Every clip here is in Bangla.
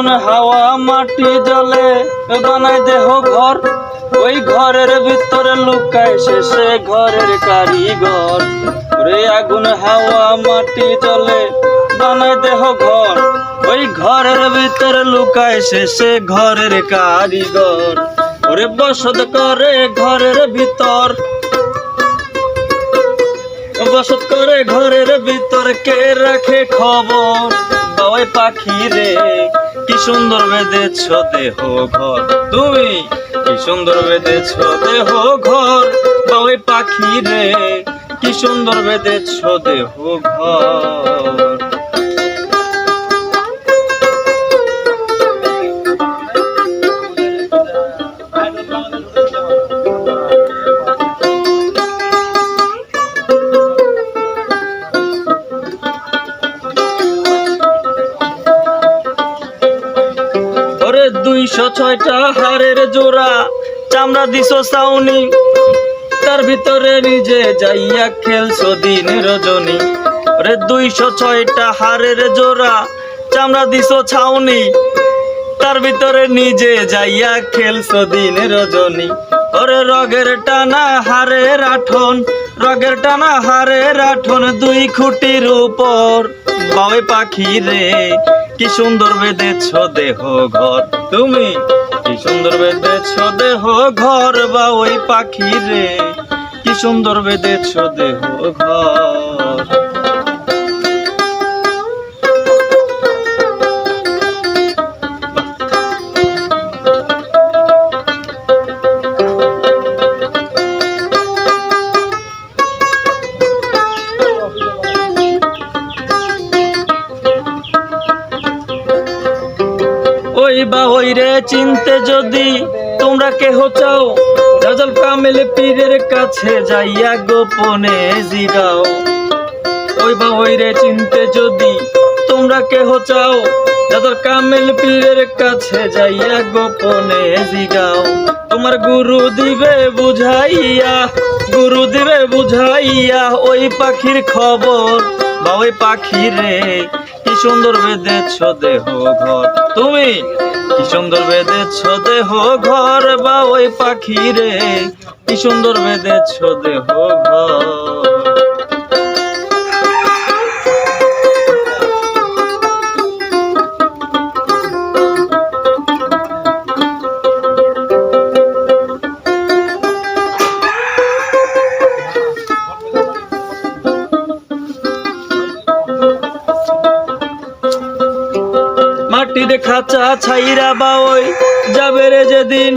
আগুন হাওয়া মাটি জলে বানায় দেহ ঘর, ওই ঘরের ভিতরে লুকায় শেষে ঘরের কারিগর। রে আগুন হাওয়া মাটি জলে বানায় দেহ ঘর, ওই ঘরের ভিতরে লুকায় শেষে ঘরের কারিগর। ওরে বসত করে ঘরের ভিতর, বসত করে ঘরের ভিতর, কে রাখে খবর? বাবাই পাখি রে কি সুন্দর বেঁধেছ দেহ ঘর, তুমি কি সুন্দর বেঁধেছ দেহ ঘর। বাবাই পাখি রে কি সুন্দর বেঁধেছ দেহ ঘর। ওরে 206টা হাড়ের জোড়া চামড়া দিছো ছাউনি, তার ভিতরে নিজে যাইয়া খেলছো দিন রজনী। ওরে 206টা হাড়ের জোড়া চামড়া দিছো ছাউনি, তার ভিতরে নিজে যাইয়া খেলছো দিন রজনী। ওরে রগের টানা হাড়ের আঠন, রগের টানা হাড়ের আঠন, 2 খুঁটির উপর। বাবাই পাখি রে কি সুন্দর বেঁধেছ দেহ ঘর, তুমি কি সুন্দর বেঁধেছ দেহ ঘর। বাবাই পাখি রে কি সুন্দর বেঁধেছ দেহ ঘর। ওই বাবাই রে চিনতে যদি তোমরা কেহ চাও, রাজাল কামেল পীরের কাছে যাইয়া গোপনে জিগাও। ওই বাবাই রে চিনতে যদি তোমরা কেহ চাও, রাজাল কামেল পীরের কাছে যাইয়া গোপনে জিগাও। তোমার গুরু দিবে বুঝাইয়া, গুরু দিবে বুঝাইয়া ওই পাখির খবর। বাবাই পাখি রে কি সুন্দর বেঁধেছ দেহ ঘর, তুমি কি সুন্দর বেঁধেছ দেহ ঘর। বাবাই পাখি রে কি সুন্দর বেঁধেছ দেহ ঘর। মাটির খাঁচা ছাইরা বাওই যাবে রে যেদিন,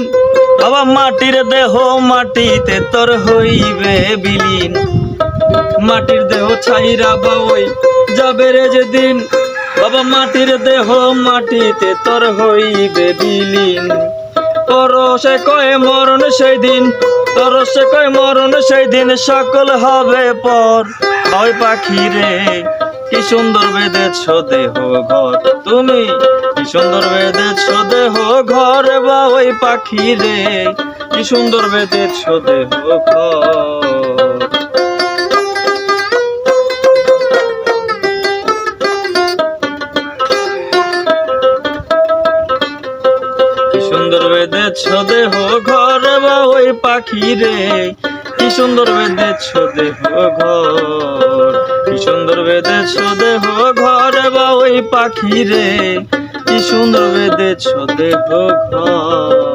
বাবা মাটির দেহ মাটিতে তোর হইবে বিলীন। মাটির দেহ ছাইরা বাওই যাবে রে যেদিন, বাবা মাটির দেহ মাটিতে তোর হইবে বিলীন। পরশে কয় মরণ সেই দিন, পরশে কয় মরণ সেই দিন, সকল হবে পর। ওই পাখি রে কি সুন্দর বেঁধেছ দেহ ঘর, তুমি কি সুন্দর বেঁধেছ দেহ ঘর। বাবাই পাখি রে কি সুন্দর বেঁধেছ দেহ ঘর। কি সুন্দর বেঁধেছ দেহ ঘর, বাবাই পাখি রে কি সুন্দর বেঁধেছ দেহ ঘর। কি সুন্দর বেঁধেছ দেহ ঘর, বাবাই পাখি রে কি সুন্দর বেঁধেছ দেহ ঘর।